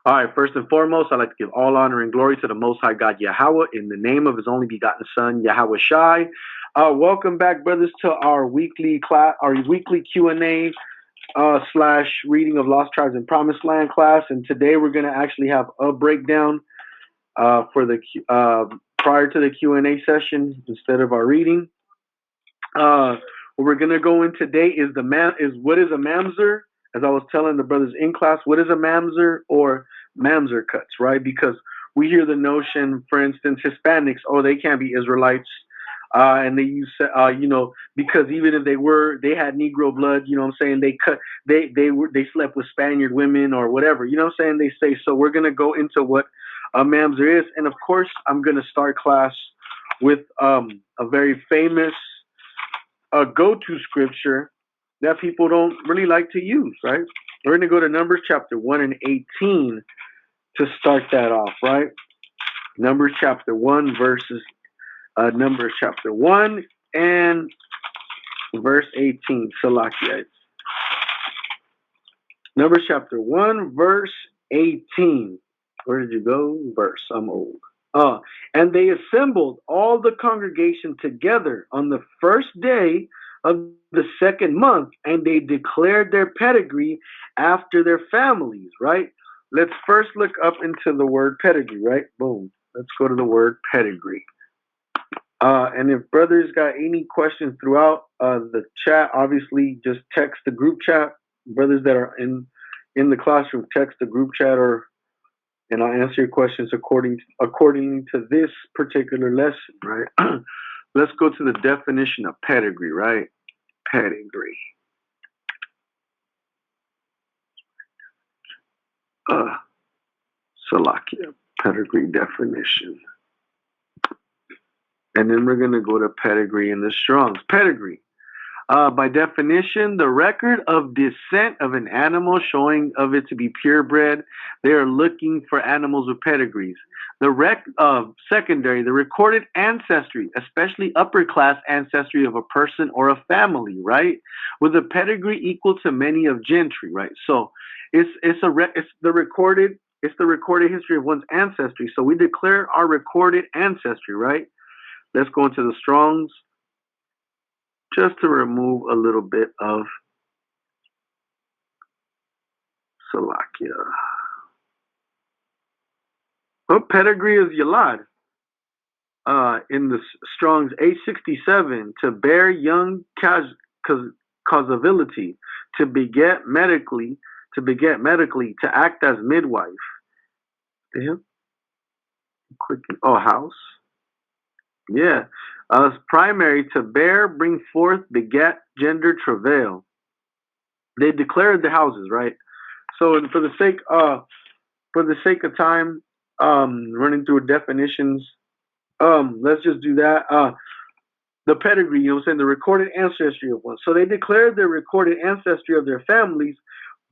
All right, first and foremost, I'd like to give all honor and glory to the Most High God Yahweh in the name of His only begotten Son, YHWH. Welcome back, brothers, to our weekly class, our weekly Q&A slash reading of Lost Tribes and Promised Land class. And today we're going to actually have a breakdown for the prior to the Q&A session instead of our reading. What we're going to go in today is what is a mamzer. As I was telling the brothers in class, what is a mamzer or mamzer cuts, right? Because we hear the notion, for instance, Hispanics, oh, they can't be Israelites. And they use, because even if they had Negro blood, you know what I'm saying? They slept with Spaniard women or whatever, you know what I'm saying? They say, so we're going to go into what a mamzer is. And of course, I'm going to start class with a very famous go-to scripture that people don't really like to use, right? We're going to go to Numbers chapter 1 and 18 to start that off, right? Numbers chapter 1 Numbers chapter 1 and verse 18. Salakia. Numbers chapter 1, verse 18. Where did you go? Verse. I'm old. And they assembled all the congregation together on the first day of the second month, and they declared their pedigree after their families, right? Let's first look up into the word pedigree, right? Boom. Let's go to the word pedigree. And if brothers got any questions throughout the chat, obviously just text the group chat. Brothers that are in the classroom, text the group chat, and I'll answer your questions according to this particular lesson, right? Let's go to the definition of pedigree, right? Pedigree. Salakia, pedigree definition. And then we're going to go to pedigree in the Strong's. Pedigree. By definition, the record of descent of an animal showing of it to be purebred. They are looking for animals with pedigrees. Secondary, the recorded ancestry, especially upper class ancestry of a person or a family, right? With a pedigree equal to many of gentry, right? So it's the recorded history of one's ancestry. So we declare our recorded ancestry, right? Let's go into the Strong's just to remove a little bit of Salakia. What pedigree is Yalad? In the Strong's 867, to bear young causability, to beget medically, to act as midwife. House. Yeah. Primary, to bear, bring forth, beget, gender, travail. They declared the houses, right? So for the sake of time, running through definitions, let's just do that. The pedigree, you know what I'm saying, the recorded ancestry of one. So they declared their recorded ancestry of their families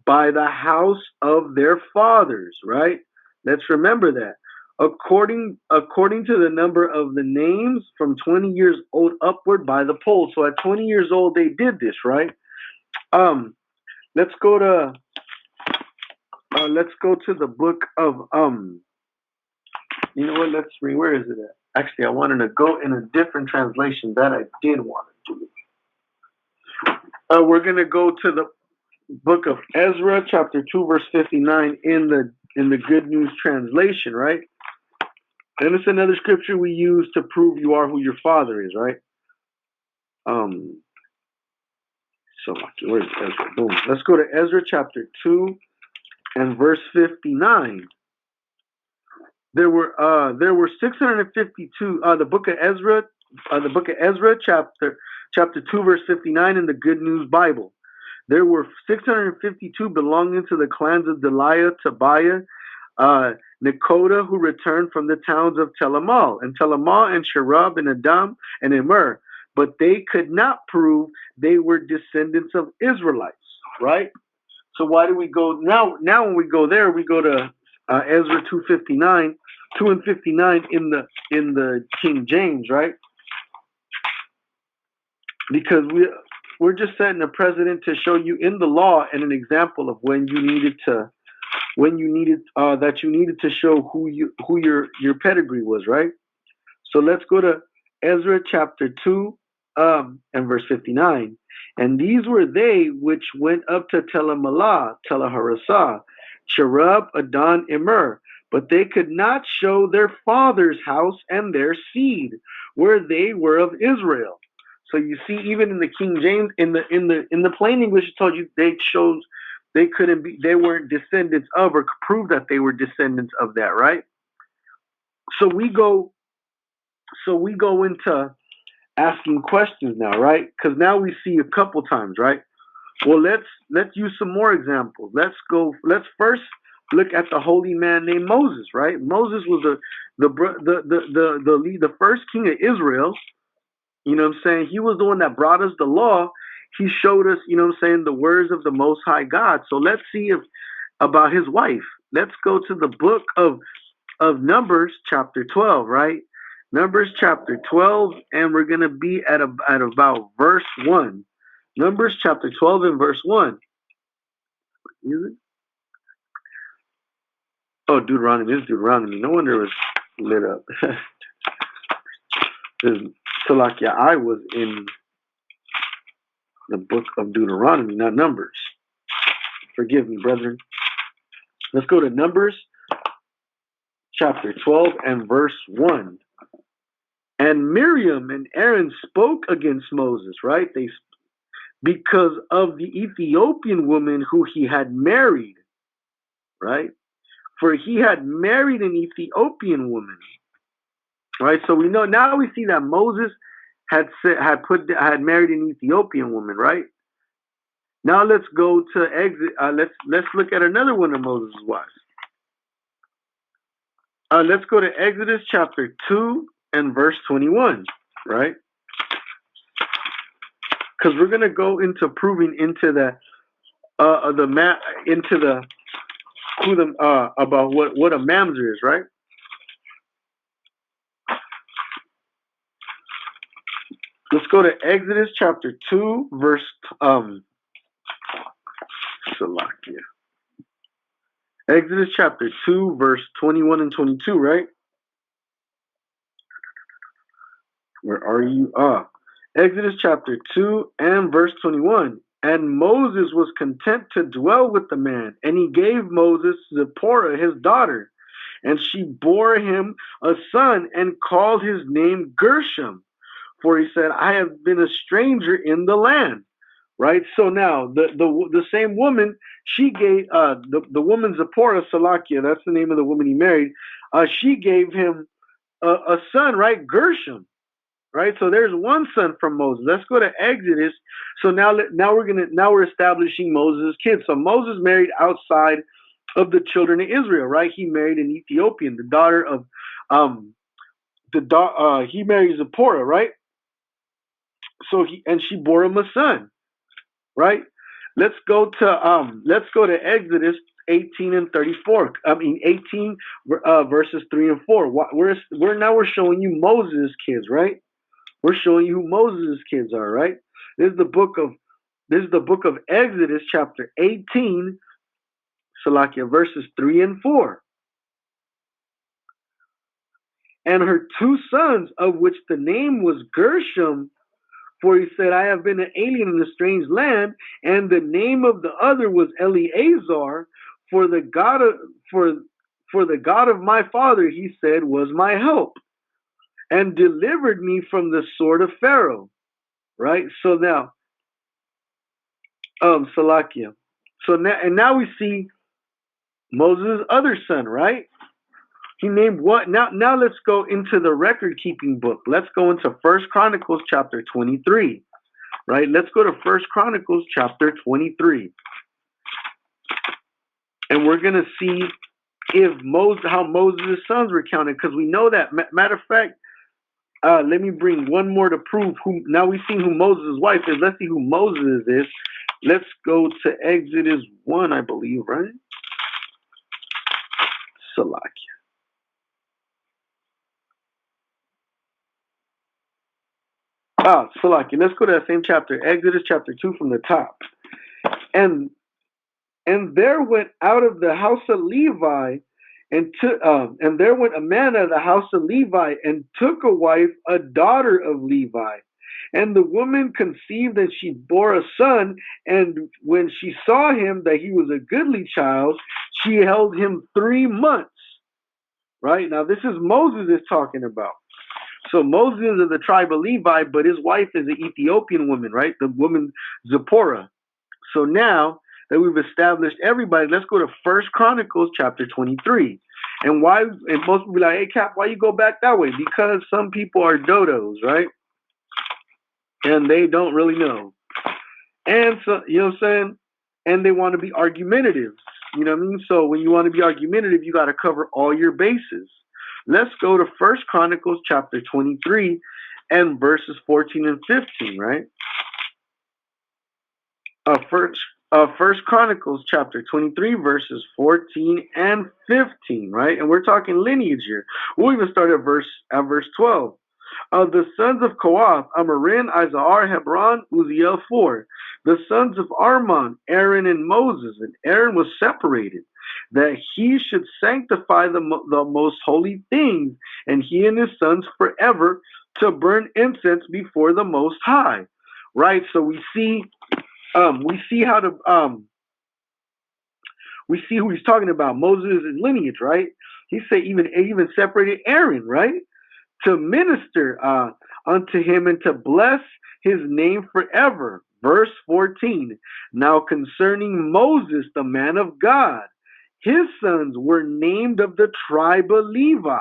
by the house of their fathers, right? Let's remember that. According to the number of the names from 20 years old upward by the poll. So at 20 years old, they did this, right? Let's go to the book of you know what? Let's read. Where is it at? Actually, I wanted to go in a different translation that I did want to do. We're gonna go to the book of Ezra, chapter 2, verse 59 in the Good News translation, right? And it's another scripture we use to prove you are who your father is, right? So where's Ezra? Boom. Let's go to Ezra chapter 2 and verse 59. There were 652. The book of Ezra, chapter 2, verse 59 in the Good News Bible. There were 652 belonging to the clans of Deliah, Tobiah, Nekoda, who returned from the towns of Telamal and Sherab and Adam and Immer, but they could not prove they were descendants of Israelites, right? So why do we go now? Now when we go there, we go to Ezra 2:59, 2 and 59 in the King James, right? Because we're just setting a precedent to show you in the law and an example of when you needed to when you needed that you needed to show who your pedigree was, right? So let's go to Ezra chapter 2 and verse 59. And these were they which went up to Telemalah, Teleharasah, Cherub, Adon, Immer, but they could not show their father's house and their seed, where they were of Israel. So you see, even in the King James, in the plain English, it told you they couldn't be, they weren't descendants of, or could prove that they were descendants of that, right? So we go into asking questions now, right? Because now we see a couple times, right? Well, let's use some more examples. Let's first look at the holy man named Moses, right? Moses was the first king of Israel. You know what I'm saying? He was the one that brought us the law. He showed us, you know what I'm saying, the words of the Most High God. So let's see if about his wife. Let's go to the book of Numbers chapter 12, right? Numbers chapter 12, and we're going to be at about verse 1. Numbers chapter 12 and verse 1. Is it? Oh, Deuteronomy. It's Deuteronomy. No wonder it was lit up. Salakia, I was in the book of Deuteronomy, not Numbers. Forgive me, brethren. Let's go to Numbers chapter 12 and verse 1. And Miriam and Aaron spoke against Moses, right? Because of the Ethiopian woman who he had married, right? For he had married an Ethiopian woman, right? So we know now, we see that Moses had married an Ethiopian woman, right? Now let's go to let's look at another one of Moses' wives. Let's go to Exodus chapter 2 and verse 21, right? Because we're gonna go into proving into about what a mamzer is, right? Let's go to Exodus chapter 2, verse Salakia. Exodus chapter 2, verse 21 and 22, right? Where are you? Exodus chapter 2 and verse 21. And Moses was content to dwell with the man, and he gave Moses Zipporah his daughter, and she bore him a son and called his name Gershom, for he said, I have been a stranger in the land. Right. So now the same woman, she gave the woman Zipporah, Salakia, that's the name of the woman he married. She gave him a son, right? Gershom. Right. So there's one son from Moses. Let's go to Exodus. So now we're establishing Moses' kids. So Moses married outside of the children of Israel, right? He married an Ethiopian, the daughter of he married Zipporah, right? So she bore him a son, right? Let's go to Exodus 18 and 34. 18 verses 3 and 4. We're showing you Moses' kids, right? We're showing you who Moses' kids are, right? This is the book of Exodus, chapter 18, Salakia, verses 3 and 4. And her two sons, of which the name was Gershom, for he said, I have been an alien in a strange land, and the name of the other was Eleazar, for the God of my father, he said, was my help, and delivered me from the sword of Pharaoh. Right? So now, Salakia. So now we see Moses' other son, right? He named what? Now let's go into the record keeping book. Let's go into First Chronicles chapter 23. Right? Let's go to First Chronicles chapter 23. And we're gonna see how Moses' sons were counted, because we know that. Matter of fact, let me bring one more to prove who. Now we've seen who Moses' wife is. Let's see who Moses is. Let's go to Exodus 1, I believe, right? Salakia. Salakia. Let's go to that same chapter, Exodus chapter 2 from the top. And And there went out of the house of Levi, and there went a man out of the house of Levi and took a wife, a daughter of Levi. And the woman conceived and she bore a son. And when she saw him that he was a goodly child, she held him 3 months. Right now, this is Moses is talking about. So Moses is of the tribe of Levi, but his wife is an Ethiopian woman, right? The woman Zipporah. So now that we've established everybody, let's go to First Chronicles chapter 23. And why? And most people be like, "Hey, Cap, why you go back that way?" Because some people are dodos, right? And they don't really know. And so, you know what I'm saying? And they want to be argumentative. You know what I mean? So when you want to be argumentative, you got to cover all your bases. Let's go to First Chronicles chapter 23 and verses 14 and 15, right? First Chronicles chapter 23 verses 14 and 15, right? And we're talking lineage here. We'll even start at verse 12. The sons of Kohath, Amarin, Izahar, Hebron, Uziel, 4. The sons of Armon, Aaron and Moses. And Aaron was separated, that he should sanctify the most holy things, and he and his sons forever, to burn incense before the Most High. Right? So we see how to we see who he's talking about. Moses' lineage, right? He said even separated Aaron, right? To minister unto him and to bless his name forever. Verse 14. Now concerning Moses, the man of God, his sons were named of the tribe of Levi.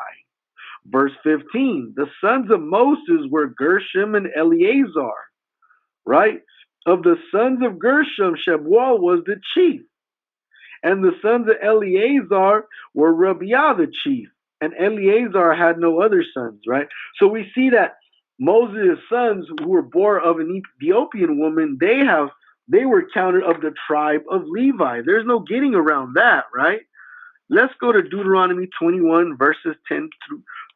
Verse 15. The sons of Moses were Gershom and Eleazar, right? Of the sons of Gershom, Shebuel was the chief. And the sons of Eleazar were Rabiah the chief. And Eleazar had no other sons, right? So we see that Moses' sons, who were born of an Ethiopian woman, they were counted of the tribe of Levi. There's no getting around that, right? Let's go to Deuteronomy 21 verses 10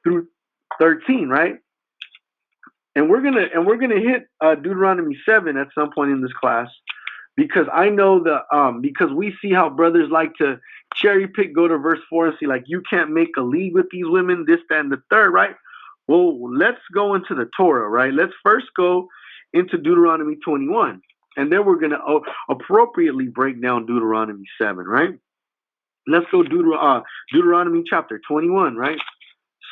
through 13, right? And we're gonna hit Deuteronomy 7 at some point in this class, because I know because we see how brothers like to cherry pick, go to verse 4 and see like you can't make a league with these women, this, that, and the third, right? Well, let's go into the Torah, right? Let's first go into Deuteronomy 21, and then we're gonna appropriately break down Deuteronomy 7, right? Let's go Deuteronomy chapter 21, right?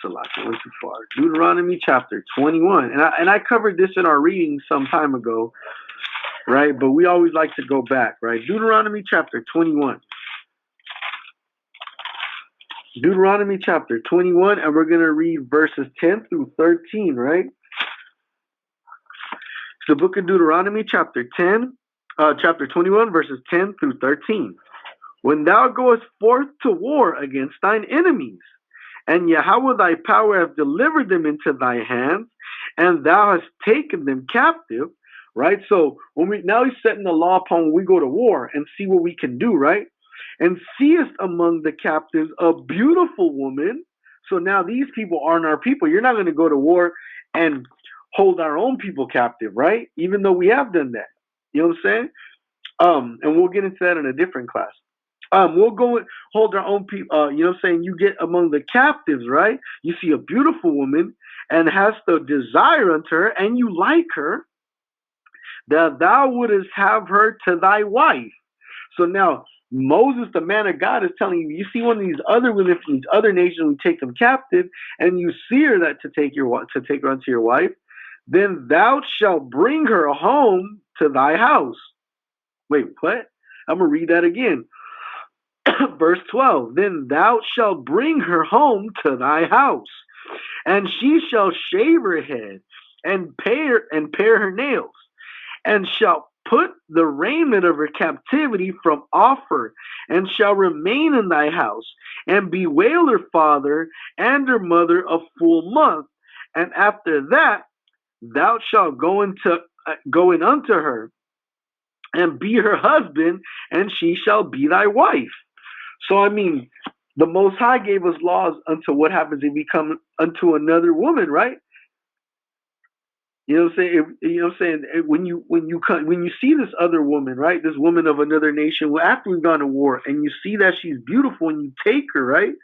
Salaki went too far. Deuteronomy chapter 21, and I covered this in our reading some time ago, right? But we always like to go back, right? Deuteronomy chapter 21. Deuteronomy chapter 21, and we're going to read verses 10 through 13, right? It's the book of Deuteronomy chapter 21, verses 10 through 13. When thou goest forth to war against thine enemies, and YHWH thy power hath delivered them into thy hands, and thou hast taken them captive, right? So now he's setting the law upon when we go to war and see what we can do, right? And seest among the captives a beautiful woman. So now these people aren't our people. You're not going to go to war and hold our own people captive, right? Even though we have done that. You know what I'm saying? And we'll get into that in a different class. We'll go and hold our own people. You know what I'm saying? You get among the captives, right? You see a beautiful woman and hast the desire unto her, and you like her, that thou wouldest have her to thy wife. So now Moses, the man of God, is telling you, you see one of these other women from these other nations, we take them captive, and you see her to take her unto your wife, then thou shalt bring her home to thy house. Wait, what? I'm gonna read that again. Verse 12, then thou shalt bring her home to thy house, and she shall shave her head and pare her nails, and shall put the raiment of her captivity from off her, and shall remain in thy house, and bewail her father and her mother a full month. And after that thou shalt go in unto her, and be her husband, and she shall be thy wife. So I mean, the Most High gave us laws unto what happens if we come unto another woman, right? You know what I'm saying? You know what I'm saying? When you see this other woman, right? This woman of another nation, well, after we've gone to war, and you see that she's beautiful, and you take her, right?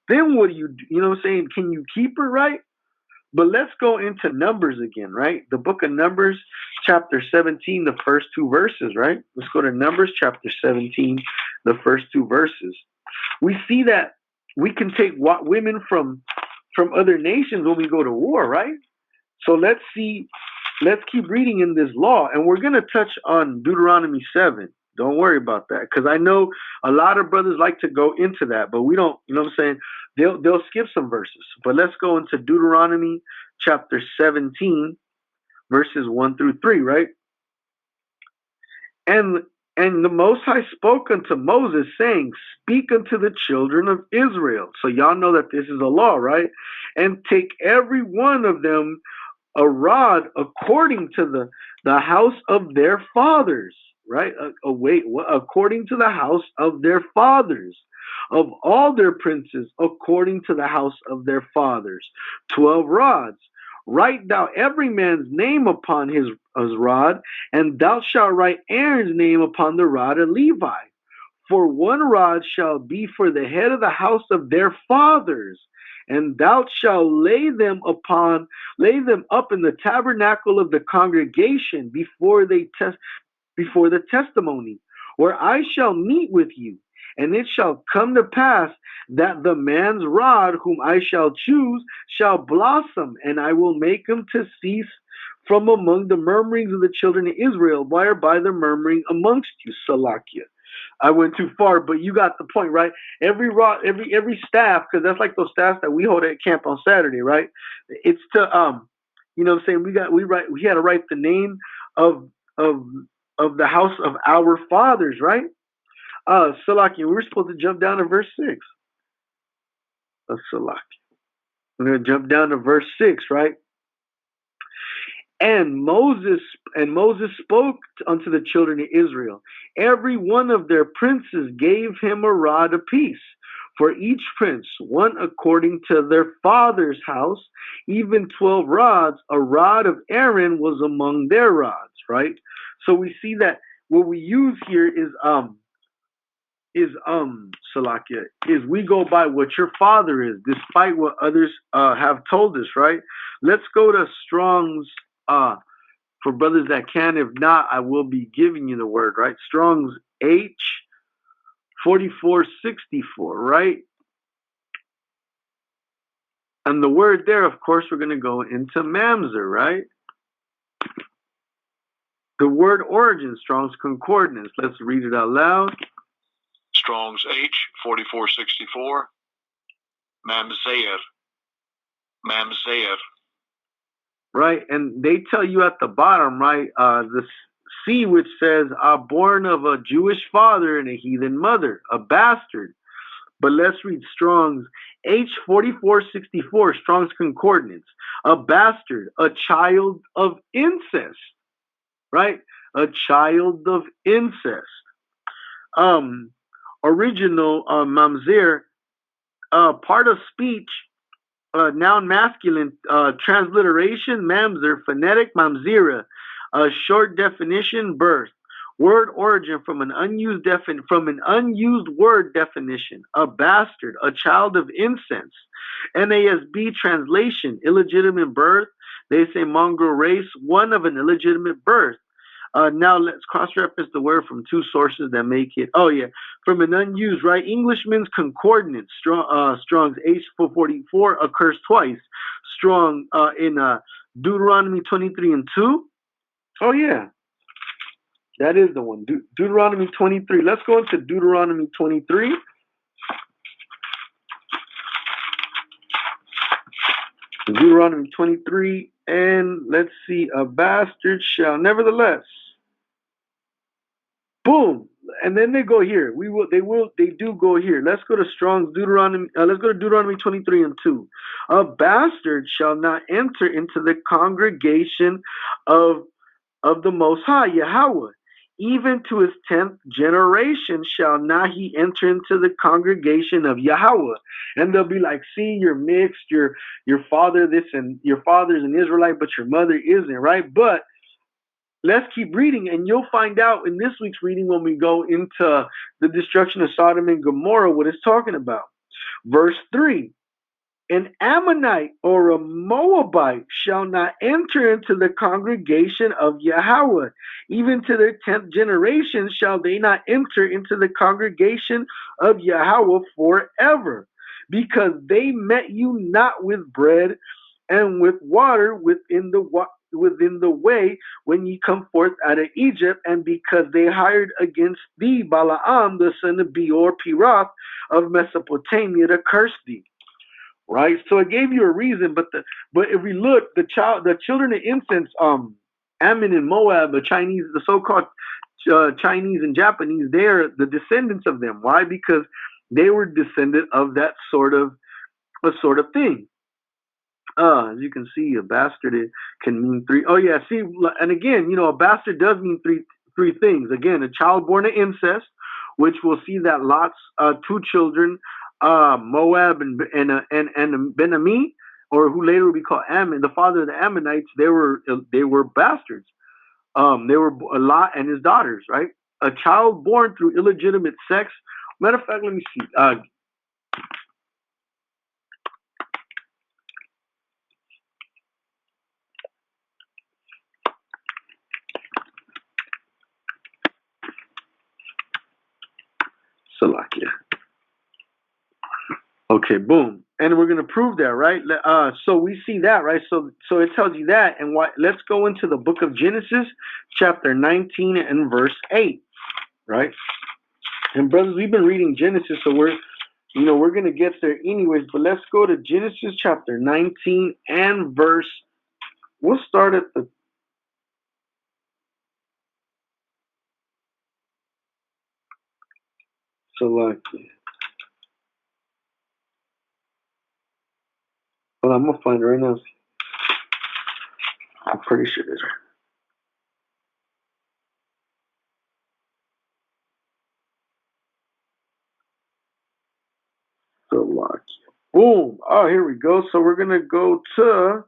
Then what do? You know what I'm saying? Can you keep her, right? But let's go into Numbers again, right? The book of Numbers, chapter 17, the first two verses, right? Let's go to Numbers chapter 17, the first two verses. We see that we can take women from other nations when we go to war, right? So let's keep reading in this law, and we're gonna touch on Deuteronomy 7. Don't worry about that, because I know a lot of brothers like to go into that, but we don't. You know what I'm saying? They'll skip some verses, but let's go into Deuteronomy chapter 17, verses 1 through 3, right? And the Most High spoke unto Moses, saying, "Speak unto the children of Israel." So y'all know that this is a law, right? "And take every one of them a rod according to the house of their fathers," right? According to the house of their fathers, "of all their princes, according to the house of their fathers, 12 rods. Write thou every man's name upon his rod, and thou shalt write Aaron's name upon the rod of Levi. For one rod shall be for the head of the house of their fathers, and thou shalt lay them up in the tabernacle of the congregation before the testimony, where I shall meet with you. And it shall come to pass that the man's rod whom I shall choose shall blossom, and I will make him to cease from among the murmurings of the children of Israel, whereby the murmuring amongst you." Salakia. I went too far, but you got the point, right? Every rod, every staff, because that's like those staffs that we hold at camp on Saturday, right? It's to you know what I'm saying, we had to write the name of of the house of our fathers, right? Salaki, we were supposed to jump down to verse 6. Salaki. We're gonna jump down to verse 6, right? And Moses spoke unto the children of Israel. Every one of their princes gave him a rod apiece, for each prince, one according to their father's house, even 12 rods. A rod of Aaron was among their rods, right? So we see that what we use here is Salakia, is we go by what your father is, despite what others have told us, right? Let's go to Strong's for brothers that can. If not, I will be giving you the word, right? Strong's H 4464, right? And the word there, of course, we're going to go into mamzer, right? The word origin, Strong's Concordance. Let's read it out loud. Strong's H 4464, mamzer. Right, and they tell you at the bottom, right, the C, which says, born of a Jewish father and a heathen mother, a bastard. But let's read Strong's H 4464, Strong's Concordance. A bastard, a child of incest, right? A child of incest. Original mamzer, part of speech, noun masculine, transliteration, mamzer, phonetic, mamzera, short definition, birth. Word origin from an unused word definition, a bastard, a child of incense. NASB translation, illegitimate birth. They say mongrel race, one of an illegitimate birth. Now let's cross-reference the word from two sources that make it. Oh yeah, from an unused, right? Englishman's Concordance, Strong's H444 occurs twice. Strong in Deuteronomy 23:2. Oh yeah, that is the one. Deuteronomy 23. Let's go into Deuteronomy 23. Deuteronomy 23, and let's see, a bastard shall nevertheless. Boom, and then they go here. They do go here. Let's go to Strong's Deuteronomy. Let's go to Deuteronomy 23:2. A bastard shall not enter into the congregation of the Most High YHWH, even to his 10th generation shall not he enter into the congregation of Yahweh. And they'll be like, see, you're mixed, your father this and your father's an Israelite, but your mother isn't, right? But let's keep reading, and you'll find out in this week's reading when we go into the destruction of Sodom and Gomorrah what it's talking about. Verse 3, an Ammonite or a Moabite shall not enter into the congregation of Yahweh. Even to their 10th generation shall they not enter into the congregation of Yahweh forever, because they met you not with bread and with water within the way when ye come forth out of Egypt, and because they hired against thee Balaam the son of Beor Pirath of Mesopotamia to curse thee. Right, so it gave you a reason, but if we look, the children of incense, Ammon and Moab, the so-called Chinese and Japanese, they're the descendants of them. Why? Because they were descendant of that sort of thing. As you can see, a bastard can mean three. Oh yeah, see, and again, a bastard does mean three things. Again, a child born of incest, which we'll see that Lot's two children, Moab and Ben-Ami, or who later will be called Ammon, the father of the Ammonites, they were bastards. They were Lot and his daughters, right? A child born through illegitimate sex. Matter of fact, let me see. Salakia. Okay, boom. And we're going to prove that, right? So we see that, right? So it tells you that. And why? Let's go into the book of Genesis, chapter 19 and verse 8, right? And brothers, we've been reading Genesis, so we're going to get there anyways. But let's go to Genesis chapter 19 and verse. We'll start at the. Salakia. Well, I'm going to find it right now. I'm pretty sure it's right. Salakia. Boom. Oh, here we go. So we're going to go to.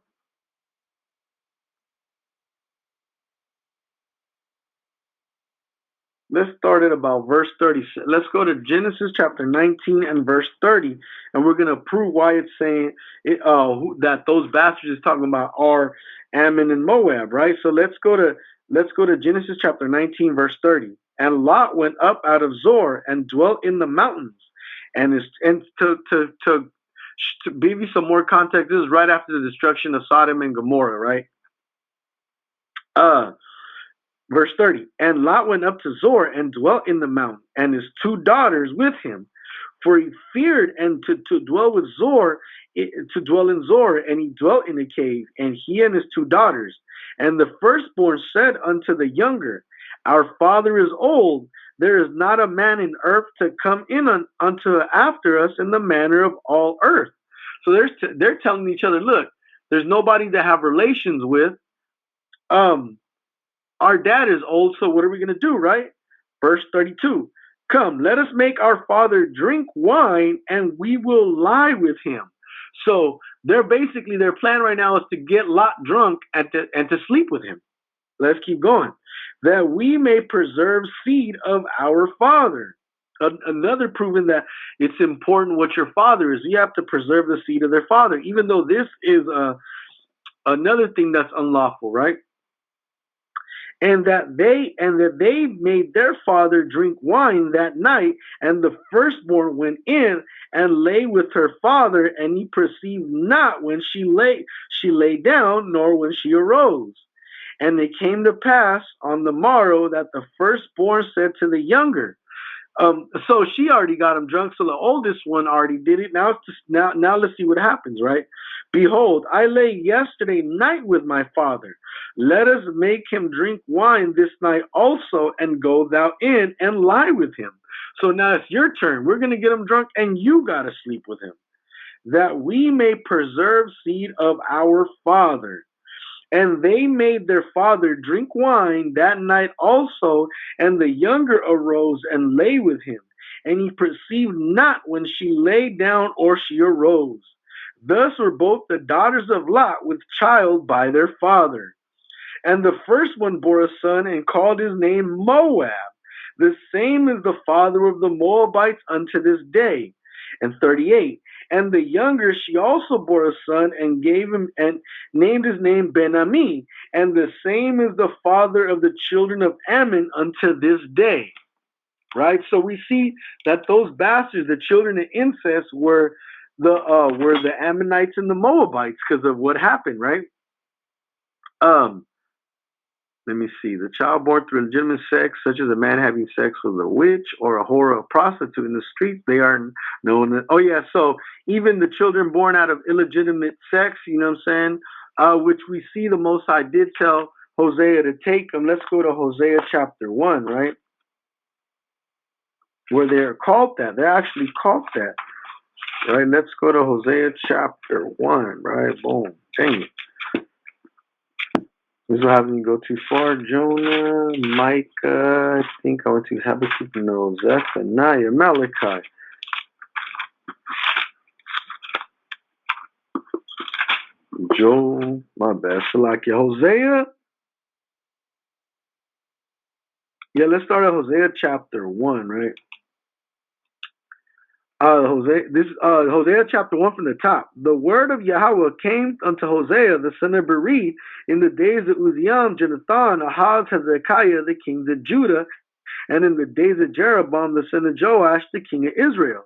Let's start at about verse 30. Let's go to Genesis chapter 19 and verse 30, and we're going to prove why it's saying that those bastards is talking about are Ammon and Moab, right? So let's go to Genesis chapter 19 verse 30. And Lot went up out of Zor and dwelt in the mountains, and to give you some more context, this is right after the destruction of Sodom and Gomorrah, right? Verse 30, and Lot went up to Zor and dwelt in the mountain, and his two daughters with him, for he feared and to dwell in Zor, and he dwelt in a cave, and he and his two daughters. And the firstborn said unto the younger, our father is old, there is not a man in earth to come in unto after us in the manner of all earth. So they're telling each other, look, there's nobody to have relations with. Our dad is old, so what are we going to do, right? Verse 32, come, let us make our father drink wine, and we will lie with him. So their plan right now is to get Lot drunk and to sleep with him. Let's keep going. That we may preserve seed of our father. Another proving that it's important what your father is. You have to preserve the seed of their father, even though this is another thing that's unlawful, right? And that they made their father drink wine that night, and the firstborn went in and lay with her father, and he perceived not when she lay down, nor when she arose. And it came to pass on the morrow that the firstborn said to the younger, so she already got him drunk, so the oldest one already did it. Now let's see what happens, right? Behold, I lay yesterday night with my father. Let us make him drink wine this night also, and go thou in and lie with him. So now it's your turn. We're going to get him drunk, and you got to sleep with him, that we may preserve seed of our father. And they made their father drink wine that night also, and the younger arose and lay with him. And he perceived not when she lay down or she arose. Thus were both the daughters of Lot with child by their father. And the first one bore a son and called his name Moab. The same is the father of the Moabites unto this day. And 38. And the younger she also bore a son and gave him and named his name Ben-Ami. And the same is the father of the children of Ammon unto this day. Right? So we see that those bastards, the children of incest, were the Ammonites and the Moabites because of what happened, right? Let me see. The child born through legitimate sex, such as a man having sex with a witch or a whore or a prostitute in the streets, they are known as. Oh, yeah. So even the children born out of illegitimate sex, you know what I'm saying? Which we see the Most High did tell Hosea to take them. Let's go to Hosea chapter 1, right? Where they're called that. They're actually called that. Right? Let's go to Hosea chapter 1, right? Boom. Dang it. This will have me go too far. Jonah, Micah, I think I went to Habakkuk, no, Zephaniah, Malachi. Joel, my bad. Salakia. Hosea. Yeah, let's start at Hosea chapter 1, right? Hosea chapter 1 from the top. The word of Yahweh came unto Hosea, the son of Bereed, in the days of Uzziah, Jonathan, Ahaz, Hezekiah, the kings of Judah, and in the days of Jeroboam, the son of Joash, the king of Israel.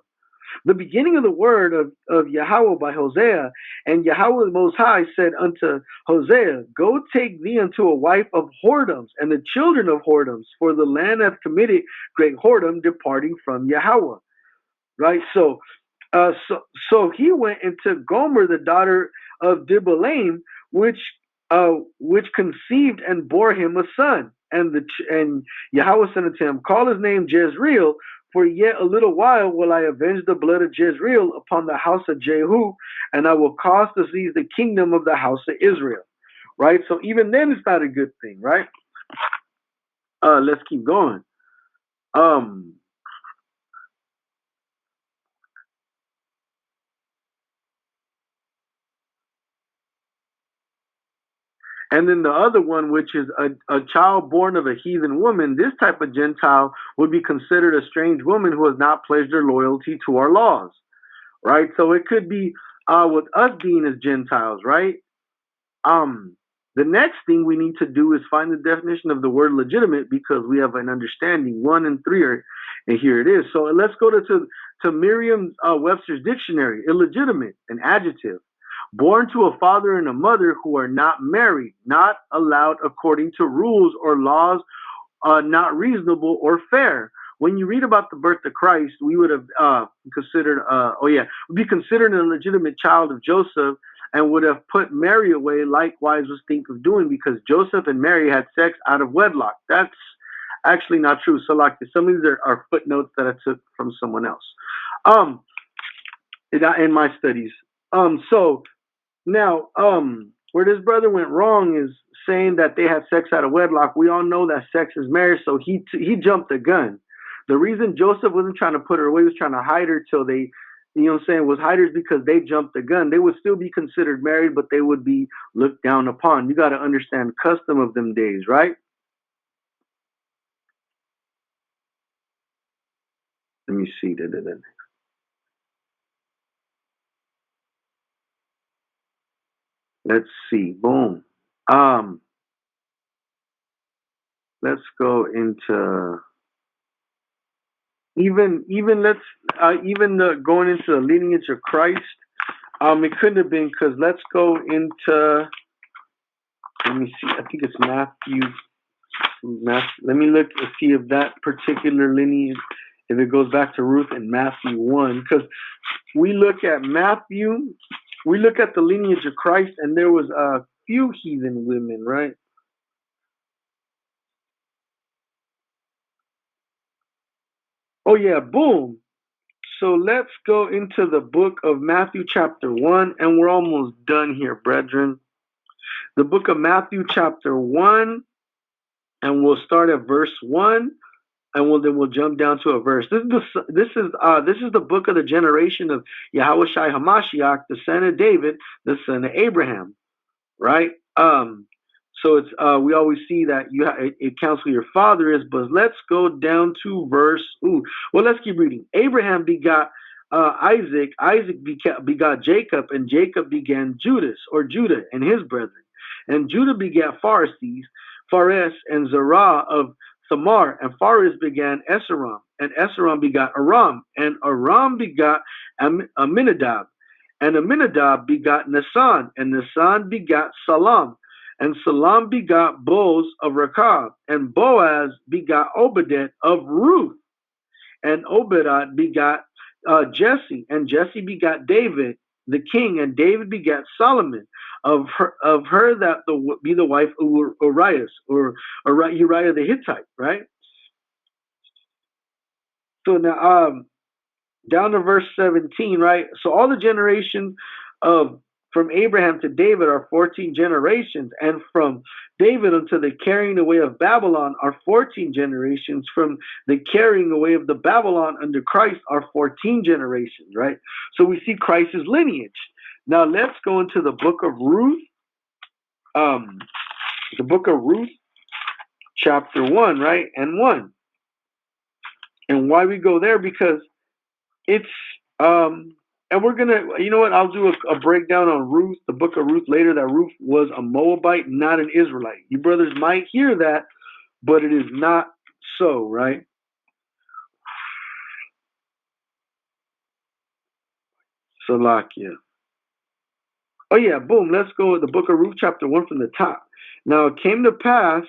The beginning of the word of Yahweh by Hosea, and Yahweh the Most High said unto Hosea, Go take thee unto a wife of whoredoms, and the children of whoredoms, for the land hath committed great whoredom, departing from Yahweh. Right? So he went into Gomer, the daughter of Dibalaim, which conceived and bore him a son. And Yahweh said unto him, Call his name Jezreel, for yet a little while will I avenge the blood of Jezreel upon the house of Jehu, and I will cause to seize the kingdom of the house of Israel. Right? So even then it's not a good thing, right? Let's keep going. And then the other one, which is a child born of a heathen woman, this type of Gentile would be considered a strange woman who has not pledged her loyalty to our laws, right? So it could be with us being as Gentiles, right? The next thing we need to do is find the definition of the word legitimate, because we have an understanding. 1 and 3 are, and here it is. So let's go to Merriam-Webster's dictionary. Illegitimate, an adjective. Born to a father and a mother who are not married, not allowed according to rules or laws, not reasonable or fair. When you read about the birth of Christ, we would have considered, would be considered a legitimate child of Joseph, and would have put Mary away, likewise was think of doing, because Joseph and Mary had sex out of wedlock. That's actually not true. So like some of these are footnotes that I took from someone else in my studies. So now, where this brother went wrong is saying that they had sex out of wedlock. We all know that sex is marriage, so he jumped the gun. The reason Joseph wasn't trying to put her away, was trying to hide her till they, you know what I'm saying, was hiders, because they jumped the gun. They would still be considered married, but they would be looked down upon. You got to understand custom of them days, right? Let me see. Let's see. Boom. Let's go into even going into the lineage of Christ. It couldn't have been, because let's go into, let me see, I think it's Matthew. Let me look and see if that particular lineage, if it goes back to Ruth in Matthew 1, because we look at Matthew, we look at the lineage of Christ, and there was a few heathen women, right? Oh yeah, boom. So let's go into the book of Matthew chapter 1, and we're almost done here, brethren. The book of Matthew, chapter 1, and we'll start at verse 1, and then we'll jump down to a verse. This is the book of the generation of YHWH Hamashiach, the son of David, the son of Abraham, right? So it's we always see that it counts who your father is, but let's go down to verse. Let's keep reading. Abraham begot Isaac. Isaac begot Jacob, and Jacob began Judah and his brethren. And Judah begat Phares and Zerah of Thamar, and Phares began Esrom, and Esrom begot Aram, and Aram begot Aminadab, and Aminadab begot Nasan, and Nasan begot Salam, and Salam begot Boaz of Rechab, and Boaz begot Obed of Ruth, and Obed begot Jesse, and Jesse begot David the king, and David begat Solomon of her that be the wife of Uriah the Hittite, right? So now down to verse 17, right? So all the generations from Abraham to David are 14 generations, and from David unto the carrying away of Babylon are 14 generations. From the carrying away of the Babylon under Christ are 14 generations, right? So we see Christ's lineage. Now let's go into the book of Ruth. The book of Ruth, chapter 1, right? And 1. And why we go there? Because it's and we're gonna, you know what? I'll do a breakdown on Ruth, the book of Ruth later. That Ruth was a Moabite, not an Israelite. You brothers might hear that, but it is not so, right? Salakia. Oh yeah, boom. Let's go with the book of Ruth, chapter 1 from the top. Now it came to pass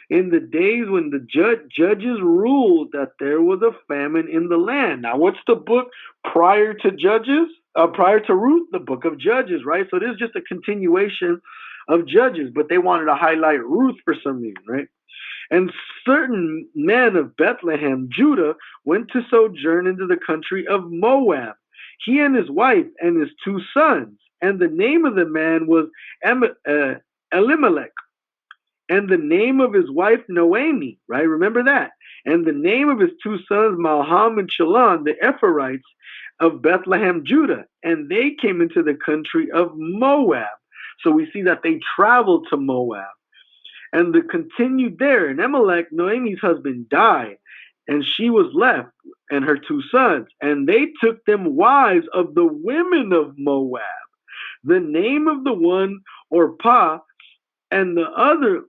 in the days when the judges ruled that there was a famine in the land. Now, what's the book prior to Judges? Prior to Ruth, the book of Judges, right? So this is just a continuation of Judges, but they wanted to highlight Ruth for some reason, right? And certain men of Bethlehem, Judah, went to sojourn into the country of Moab, he and his wife and his 2 sons. And the name of the man was Elimelech, and the name of his wife Noemi, right? Remember that. And the name of his 2 sons, Malham and Chalon, the Ephraimites of Bethlehem, Judah. And they came into the country of Moab. So we see that they traveled to Moab. And they continued there. And Elimelech, Noemi's husband, died. And she was left, and her 2 sons. And they took them wives of the women of Moab. The name of the one Orpah, and the other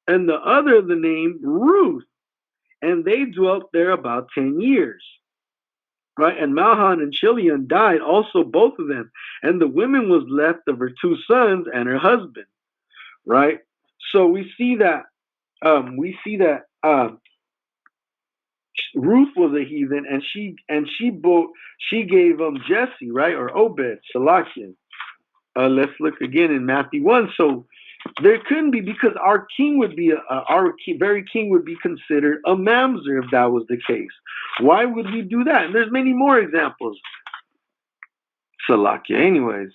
the name Ruth, and they dwelt there about 10 years, right? And Malhan and Chilion died also, both of them, and the woman was left of her 2 sons and her husband, right? So we see that Ruth was a heathen, and she gave Jesse, right, or Obed, Salakian. Let's look again in Matthew 1. So there couldn't be, because our king would be very king would be considered a mamzer if that was the case. Why would we do that? And there's many more examples. Salakia. Anyways,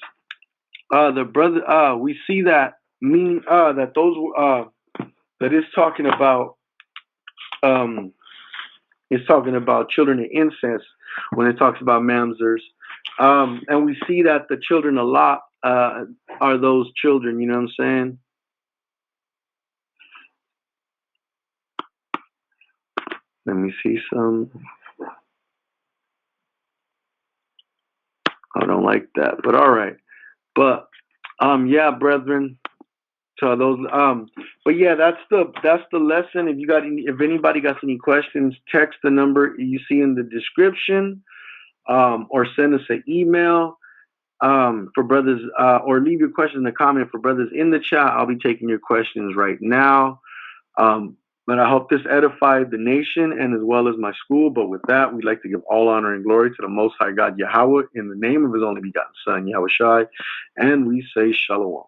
the brother, we see that that those that is talking about children of incest when it talks about mamzers, and we see that the children a lot are those children. You know what I'm saying? Let me see some. I don't like that, but all right. But yeah, brethren. So those but yeah, that's the lesson. If anybody got any questions, text the number you see in the description, or send us an email for brothers, or leave your questions in the comment for brothers in the chat. I'll be taking your questions right now. But I hope this edified the nation and as well as my school. But with that, we'd like to give all honor and glory to the Most High God, Yahweh, in the name of His only begotten Son, Yahushai, and we say Shalom.